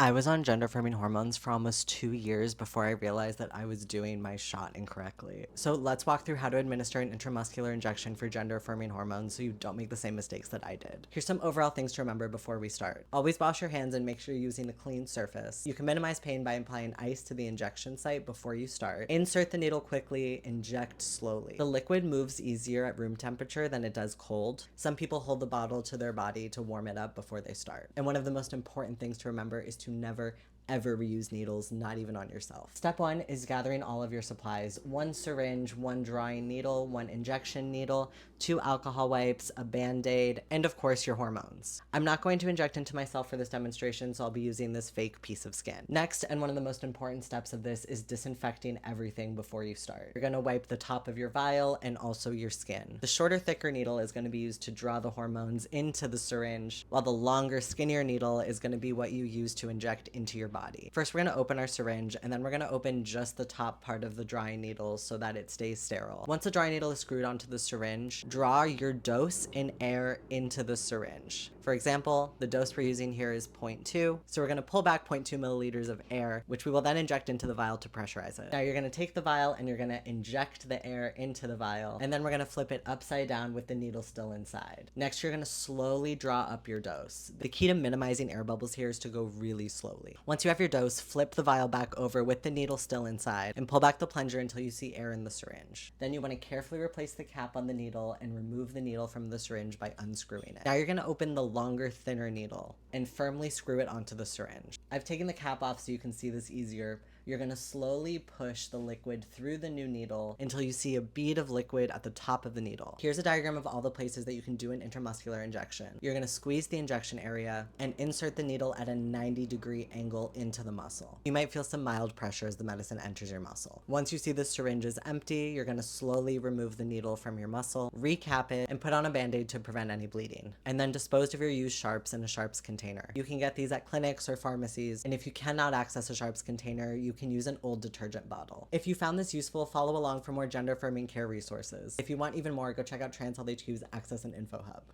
I was on gender-affirming hormones for almost 2 years before I realized that I was doing my shot incorrectly. So let's walk through how to administer an intramuscular injection for gender-affirming hormones so you don't make the same mistakes that I did. Here's some overall things to remember before we start. Always wash your hands and make sure you're using a clean surface. You can minimize pain by applying ice to the injection site before you start. Insert the needle quickly, inject slowly. The liquid moves easier at room temperature than it does cold. Some people hold the bottle to their body to warm it up before they start. And one of the most important things to remember is to never ever reuse needles, not even on yourself. Step 1 is gathering all of your supplies. 1 syringe, 1 drawing needle, 1 injection needle, 2 alcohol wipes, a band-aid, and of course your hormones. I'm not going to inject into myself for this demonstration, so I'll be using this fake piece of skin. Next, and one of the most important steps of this, is disinfecting everything before you start. You're gonna wipe the top of your vial and also your skin. The shorter, thicker needle is gonna be used to draw the hormones into the syringe, while the longer, skinnier needle is gonna be what you use to inject into your body. First, we're gonna open our syringe, and then we're gonna open just the top part of the drawing needle so that it stays sterile. Once the drawing needle is screwed onto the syringe, draw your dose in air into the syringe. For example, the dose we're using here is 0.2, so we're gonna pull back 0.2 milliliters of air, which we will then inject into the vial to pressurize it. Now you're gonna take the vial and you're gonna inject the air into the vial, and then we're gonna flip it upside down with the needle still inside. Next, you're gonna slowly draw up your dose. The key to minimizing air bubbles here is to go really slowly. Once you have your dose, flip the vial back over with the needle still inside and pull back the plunger until you see air in the syringe. Then you want to carefully replace the cap on the needle and remove the needle from the syringe by unscrewing it. Now you're going to open the longer, thinner needle and firmly screw it onto the syringe. I've taken the cap off so you can see this easier. You're gonna slowly push the liquid through the new needle until you see a bead of liquid at the top of the needle. Here's a diagram of all the places that you can do an intramuscular injection. You're gonna squeeze the injection area and insert the needle at a 90-degree angle into the muscle. You might feel some mild pressure as the medicine enters your muscle. Once you see the syringe is empty, you're gonna slowly remove the needle from your muscle, recap it, and put on a band-aid to prevent any bleeding. And then dispose of your used sharps in a sharps container. You can get these at clinics or pharmacies, and if you cannot access a sharps container, you can use an old detergent bottle. If you found this useful, follow along for more gender-affirming care resources. If you want even more, go check out Trans Health HQ's Access and Info Hub.